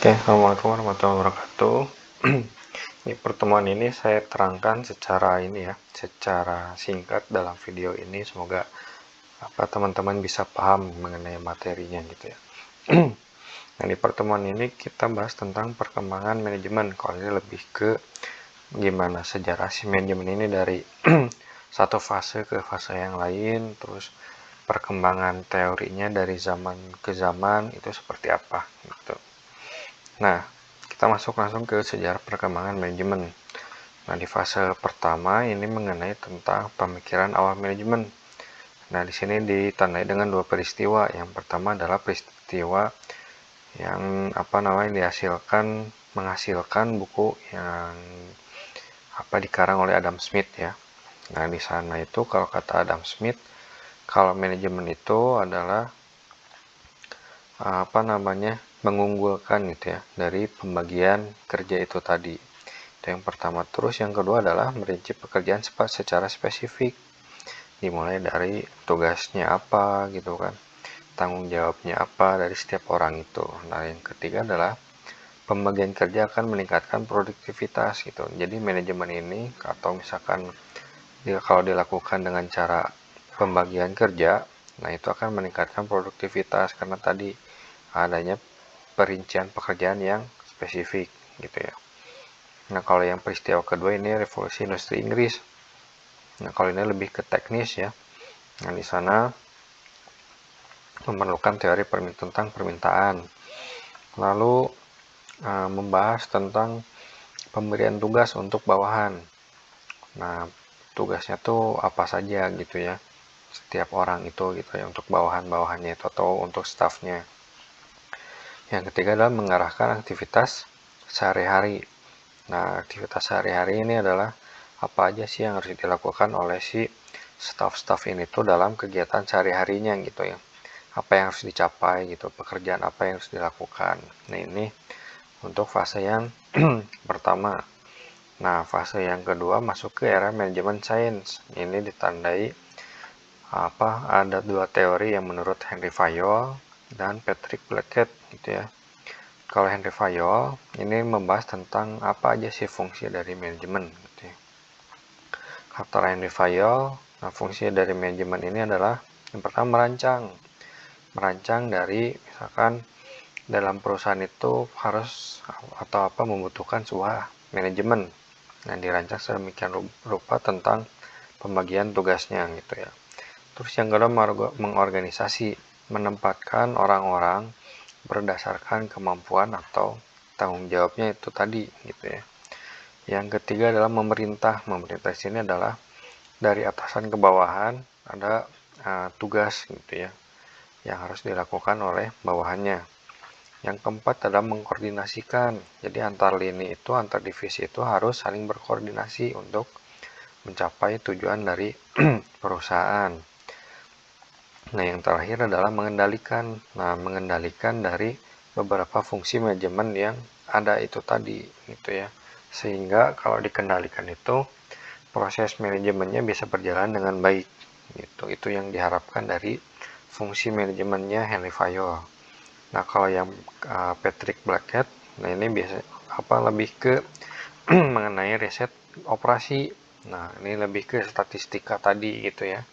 Oke, assalamualaikum warahmatullahi wabarakatuh. Di pertemuan ini saya terangkan secara singkat dalam video ini. Semoga teman-teman bisa paham mengenai materinya gitu ya. Nah, di pertemuan ini kita bahas tentang perkembangan manajemen. Kalau ini lebih ke gimana sejarah si manajemen ini dari satu fase ke fase yang lain, terus perkembangan teorinya dari zaman ke zaman itu seperti apa gitu. Nah, kita masuk langsung ke sejarah perkembangan manajemen. Nah, di fase pertama ini mengenai tentang pemikiran awal manajemen. Nah, di sini ditandai dengan dua peristiwa. Yang pertama adalah peristiwa yang menghasilkan buku yang dikarang oleh Adam Smith ya. Nah, di sana itu kalau kata Adam Smith, kalau manajemen itu adalah mengunggulkan gitu ya dari pembagian kerja itu tadi. Itu yang pertama. Terus yang kedua adalah merinci pekerjaan secara spesifik, dimulai dari tugasnya apa gitu kan, tanggung jawabnya apa dari setiap orang itu. Nah, yang ketiga adalah pembagian kerja akan meningkatkan produktivitas gitu. Jadi manajemen ini atau misalkan kalau dilakukan dengan cara pembagian kerja, nah itu akan meningkatkan produktivitas karena tadi adanya perincian pekerjaan yang spesifik gitu ya. Nah, kalau yang peristiwa kedua ini revolusi industri Inggris. Nah, kalau ini lebih ke teknis ya. Nah, di sana memerlukan teori tentang permintaan. Lalu membahas tentang pemberian tugas untuk bawahan. Nah, tugasnya tuh apa saja gitu ya. Setiap orang itu gitu ya, untuk bawahan-bawahannya itu atau untuk staffnya. Yang ketiga adalah mengarahkan aktivitas sehari-hari. Nah, aktivitas sehari-hari ini adalah apa aja sih yang harus dilakukan oleh si staff-staff ini tuh dalam kegiatan sehari-harinya gitu ya. Apa yang harus dicapai gitu, pekerjaan apa yang harus dilakukan. Nah, ini untuk fase yang pertama. Nah, fase yang kedua masuk ke era manajemen sains. Ini ditandai ada dua teori yang menurut Henry Fayol dan Patrick Blackett gitu ya. Kalau Henry Fayol ini membahas tentang apa aja sih fungsi dari manajemen gitu ya. Kata Henry Fayol, nah fungsi dari manajemen ini adalah yang pertama merancang dari misalkan dalam perusahaan itu harus membutuhkan sebuah manajemen. Nah, dirancang sedemikian rupa tentang pembagian tugasnya gitu ya. Terus yang kedua mengorganisasi, menempatkan orang-orang berdasarkan kemampuan atau tanggung jawabnya itu tadi gitu ya. Yang ketiga adalah memerintah. Memerintah di sini adalah dari atasan ke bawahan ada tugas gitu ya yang harus dilakukan oleh bawahannya. Yang keempat adalah mengkoordinasikan. Jadi antar lini itu, antar divisi itu harus saling berkoordinasi untuk mencapai tujuan dari perusahaan. Nah, yang terakhir adalah mengendalikan. Nah, mengendalikan dari beberapa fungsi manajemen yang ada itu tadi gitu ya. Sehingga kalau dikendalikan itu proses manajemennya bisa berjalan dengan baik gitu. Itu yang diharapkan dari fungsi manajemennya Henry Fayol. Nah, kalau yang Patrick Blackett, nah ini biasa lebih ke mengenai riset operasi. Nah, ini lebih ke statistika tadi gitu ya.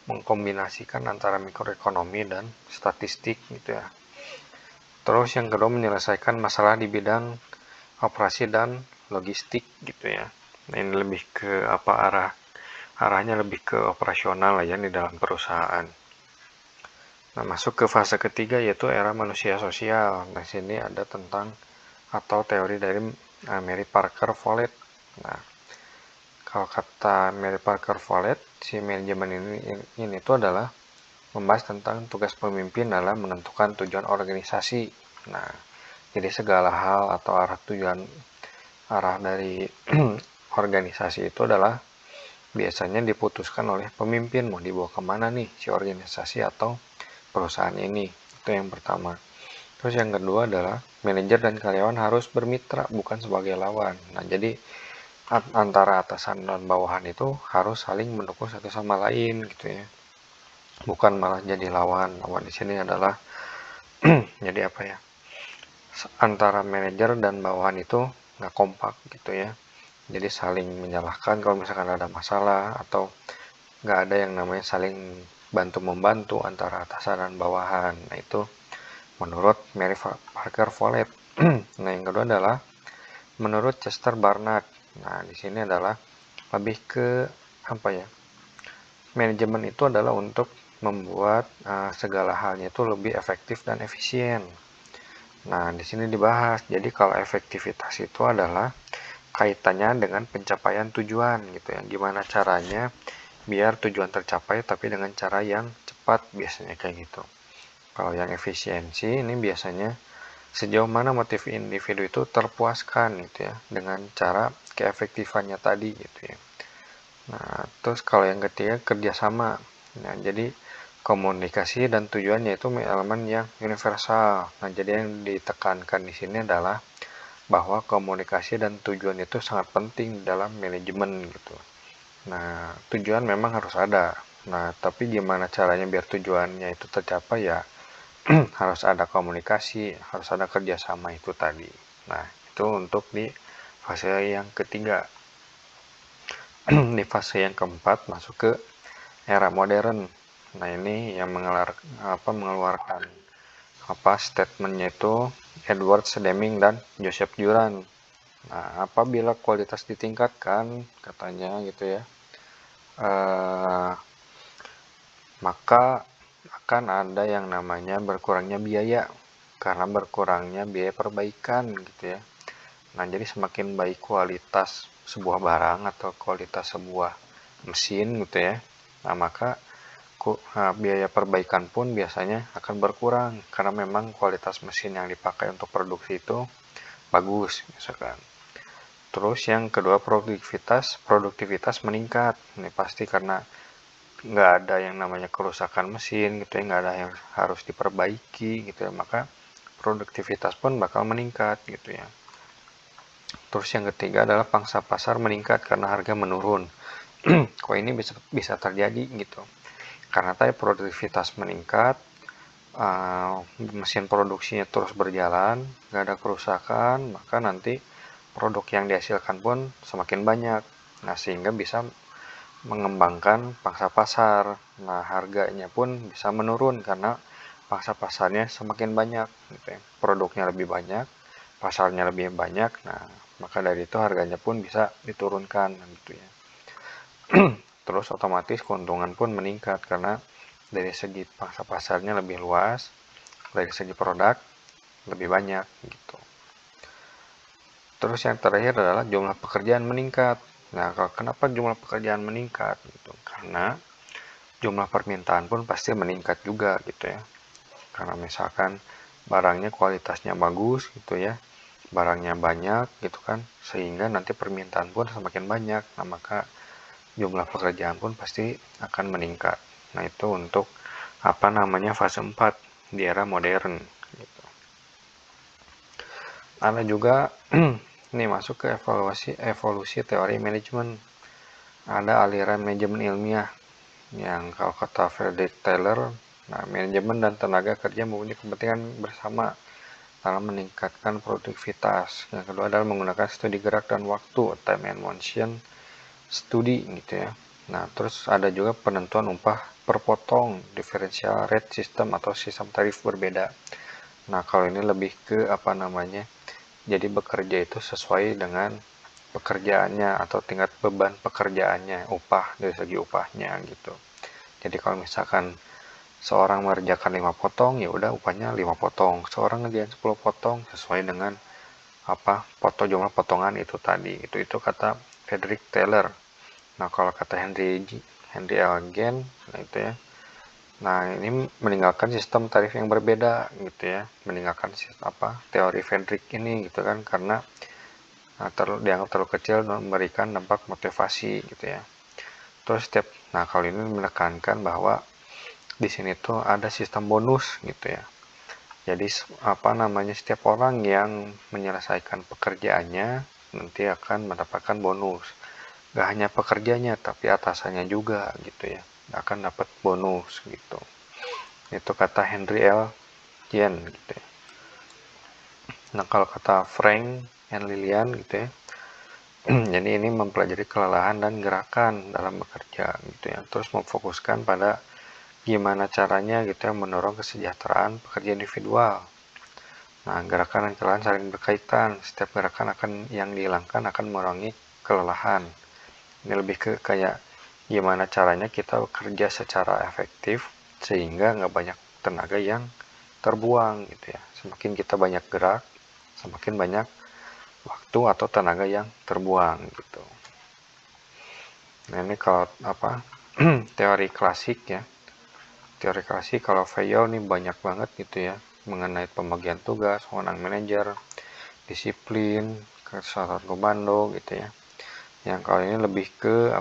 Mengkombinasikan antara mikroekonomi dan statistik gitu ya. Terus yang kedua menyelesaikan masalah di bidang operasi dan logistik gitu ya. Nah, ini lebih ke arahnya lebih ke operasional ya di dalam perusahaan. Nah, masuk ke fase ketiga yaitu era manusia sosial. Nah, sini ada tentang atau teori dari Mary Parker Follett. Nah, kalau kata Mary Parker Follett, si manajemen ini itu adalah membahas tentang tugas pemimpin dalam menentukan tujuan organisasi. Nah, jadi segala hal atau arah dari organisasi itu adalah biasanya diputuskan oleh pemimpin mau dibawa kemana nih si organisasi atau perusahaan ini. Itu yang pertama. Terus yang kedua adalah manajer dan karyawan harus bermitra bukan sebagai lawan. Nah, jadi antara atasan dan bawahan itu harus saling mendukung satu sama lain gitu ya. Bukan malah jadi lawan. Lawan di sini adalah jadi antara manajer dan bawahan itu nggak kompak gitu ya. Jadi saling menyalahkan kalau misalkan ada masalah, atau nggak ada yang namanya saling bantu-membantu antara atasan dan bawahan. Nah, itu menurut Mary Parker Follett. Nah, yang kedua adalah menurut Chester Barnard. Nah, di sini adalah lebih ke apa ya? Manajemen itu adalah untuk membuat segala halnya itu lebih efektif dan efisien. Nah, di sini dibahas. Jadi kalau efektivitas itu adalah kaitannya dengan pencapaian tujuan gitu ya. Gimana caranya biar tujuan tercapai tapi dengan cara yang cepat, biasanya kayak gitu. Kalau yang efisiensi ini biasanya sejauh mana motif individu itu terpuaskan gitu ya dengan cara keefektifannya tadi gitu ya. Nah, terus kalau yang ketiga kerjasama. Nah, jadi komunikasi dan tujuannya itu elemen yang universal. Nah, jadi yang ditekankan di sini adalah bahwa komunikasi dan tujuan itu sangat penting dalam manajemen gitu. Nah, tujuan memang harus ada. Nah, tapi gimana caranya biar tujuannya itu tercapai ya harus ada komunikasi, harus ada kerjasama itu tadi. Nah, itu untuk di fase yang ketiga. Di fase yang keempat masuk ke era modern. Nah, ini yang mengeluarkan statementnya itu Edward Deming dan Joseph Juran. Nah, apabila kualitas ditingkatkan, katanya gitu ya, maka akan ada yang namanya berkurangnya biaya karena berkurangnya biaya perbaikan gitu ya. Nah, jadi semakin baik kualitas sebuah barang atau kualitas sebuah mesin gitu ya, nah maka biaya perbaikan pun biasanya akan berkurang karena memang kualitas mesin yang dipakai untuk produksi itu bagus misalkan. Terus yang kedua produktivitas meningkat. Ini pasti karena nggak ada yang namanya kerusakan mesin gitu ya, nggak ada yang harus diperbaiki gitu ya, maka produktivitas pun bakal meningkat gitu ya. Terus yang ketiga adalah pangsa pasar meningkat karena harga menurun. Kok ini bisa terjadi gitu? Karena tadi produktivitas meningkat, mesin produksinya terus berjalan, nggak ada kerusakan, maka nanti produk yang dihasilkan pun semakin banyak. Nah, sehingga bisa mengembangkan pangsa pasar. Nah, harganya pun bisa menurun karena pangsa pasarnya semakin banyak gitu ya. Produknya lebih banyak, pasarnya lebih banyak. Nah, maka dari itu harganya pun bisa diturunkan gitu ya. Terus otomatis keuntungan pun meningkat karena dari segi pangsa pasarnya lebih luas, dari segi produk lebih banyak gitu. Terus yang terakhir adalah jumlah pekerjaan meningkat. Nah, kenapa jumlah pekerjaan meningkat gitu? Karena jumlah permintaan pun pasti meningkat juga gitu ya. Karena misalkan barangnya kualitasnya bagus gitu ya, barangnya banyak gitu kan, sehingga nanti permintaan pun semakin banyak. Nah, maka jumlah pekerjaan pun pasti akan meningkat. Nah, itu untuk fase 4 di era modern gitu. Ada juga ini masuk ke evolusi teori manajemen. Ada aliran manajemen ilmiah yang kalau kata Frederick Taylor, nah, manajemen dan tenaga kerja mempunyai kepentingan bersama dalam meningkatkan produktivitas. Yang kedua adalah menggunakan studi gerak dan waktu, time and motion study gitu ya. Nah, terus ada juga penentuan upah per potong, differential rate system atau sistem tarif berbeda. Nah, kalau ini lebih ke jadi bekerja itu sesuai dengan pekerjaannya atau tingkat beban pekerjaannya, upah dari segi upahnya gitu. Jadi kalau misalkan seorang mengerjakan 5 potong, ya udah upahnya 5 potong. Seorang ngerjain 10 potong sesuai dengan jumlah potongan itu tadi. Itu kata Frederick Taylor. Nah, kalau kata Henry Algen, nah itu ya. Nah, ini meninggalkan sistem tarif yang berbeda gitu ya. Meninggalkan teori Frederick ini gitu kan, karena dianggap terlalu kecil dan memberikan dampak motivasi gitu ya. Terus kalau ini menekankan bahwa di sini tuh ada sistem bonus gitu ya. Jadi setiap orang yang menyelesaikan pekerjaannya nanti akan mendapatkan bonus. Gak hanya pekerjanya tapi atasannya juga gitu ya, akan dapat bonus gitu. Itu kata Henry L. Jen gitu ya. Nah, kalau kata Frank and Lilian gitu ya, jadi ini mempelajari kelelahan dan gerakan dalam bekerja gitu ya, terus memfokuskan pada gimana caranya gitu ya mendorong kesejahteraan pekerja individual. Nah, gerakan dan kelelahan saling berkaitan. Setiap gerakan yang dihilangkan akan mengurangi kelelahan. Ini lebih ke kayak gimana caranya kita bekerja secara efektif sehingga nggak banyak tenaga yang terbuang gitu ya. Semakin kita banyak gerak, semakin banyak waktu atau tenaga yang terbuang gitu. Nah, ini kalau teori klasik ya. Teori klasik kalau Fayol nih banyak banget gitu ya mengenai pembagian tugas, wewenang manajer, disiplin, kesatuan komando gitu ya. Yang kalau ini lebih ke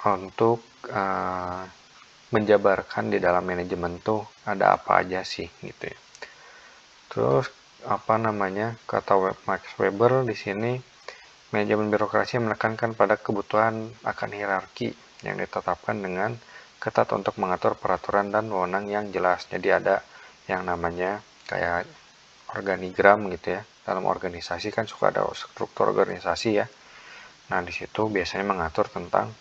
untuk menjabarkan di dalam manajemen tuh ada apa aja sih gitu ya. Terus kata Max Weber di sini, manajemen birokrasi menekankan pada kebutuhan akan hierarki yang ditetapkan dengan ketat untuk mengatur peraturan dan wewenang yang jelas. Jadi ada yang namanya kayak organigram gitu ya. Dalam organisasi kan suka ada struktur organisasi ya. Nah, di situ biasanya mengatur tentang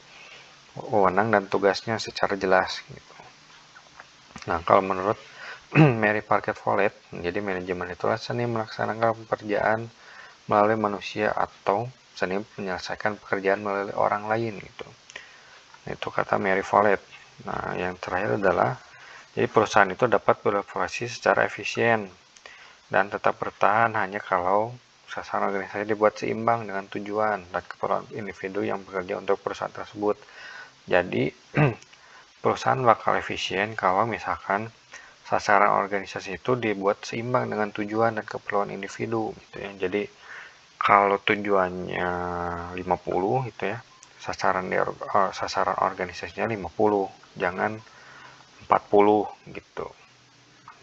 wewenang dan tugasnya secara jelas gitu. Nah, kalau menurut Mary Parker Follett, jadi manajemen itulah seni melaksanakan pekerjaan melalui manusia atau seni menyelesaikan pekerjaan melalui orang lain gitu. Itu kata Mary Follett. Nah, yang terakhir adalah jadi perusahaan itu dapat beroperasi secara efisien dan tetap bertahan hanya kalau sasaran organisasi dibuat seimbang dengan tujuan dan keperluan individu yang bekerja untuk perusahaan tersebut. Jadi perusahaan bakal efisien kalau misalkan sasaran organisasi itu dibuat seimbang dengan tujuan dan keperluan individu gitu ya. Jadi kalau tujuannya 50 gitu ya, sasaran organisasinya 50, jangan 40 gitu.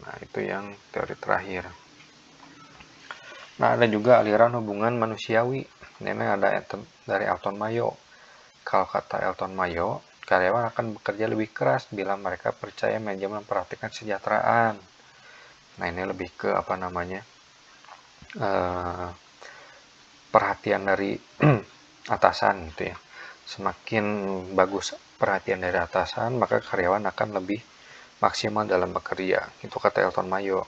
Nah, itu yang teori terakhir. Nah, ada juga aliran hubungan manusiawi. Ini ada dari Elton Mayo. Kalau kata Elton Mayo, karyawan akan bekerja lebih keras bila mereka percaya manajemen memperhatikan kesejahteraan. Nah, ini lebih ke perhatian dari atasan gitu ya. Semakin bagus perhatian dari atasan, maka karyawan akan lebih maksimal dalam bekerja. Itu kata Elton Mayo.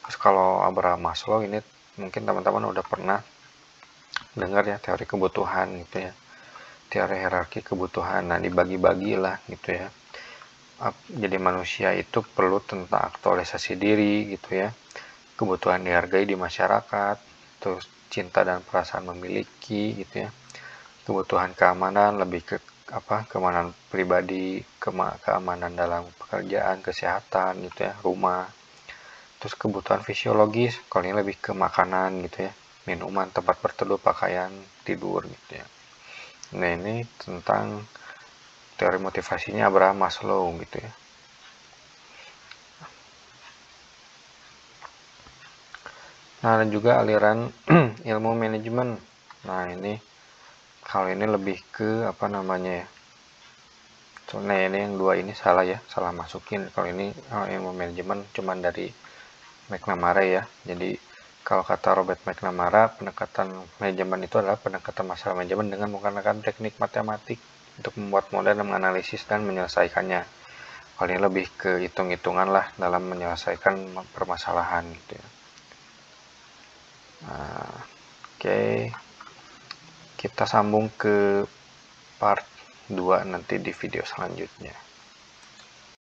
Terus kalau Abraham Maslow ini mungkin teman-teman udah pernah dengar ya teori kebutuhan gitu ya. Teori hierarki kebutuhan. Nah, dibagi-bagilah gitu ya. Jadi manusia itu perlu tentang aktualisasi diri gitu ya. Kebutuhan dihargai di masyarakat, terus cinta dan perasaan memiliki gitu ya. Kebutuhan keamanan lebih ke keamanan pribadi, keamanan dalam pekerjaan, kesehatan gitu ya, rumah. Terus kebutuhan fisiologis, kalau ini lebih ke makanan gitu ya, minuman, tempat berteduh, pakaian, tidur gitu ya. Nah, ini tentang teori motivasinya Abraham Maslow gitu ya. Nah, ada juga aliran ilmu manajemen. Nah, ini kalau ini lebih ke Nah, ini yang dua ini salah ya, salah masukin. Kalau ini ilmu manajemen cuman dari McNamara ya. Jadi kalau kata Robert McNamara, pendekatan manajemen itu adalah pendekatan masalah manajemen dengan menggunakan teknik matematik untuk membuat model dan menganalisis dan menyelesaikannya. Kalau ini lebih ke hitung-hitungan lah dalam menyelesaikan permasalahan gitu ya. Nah, oke. Kita sambung ke part 2 nanti di video selanjutnya.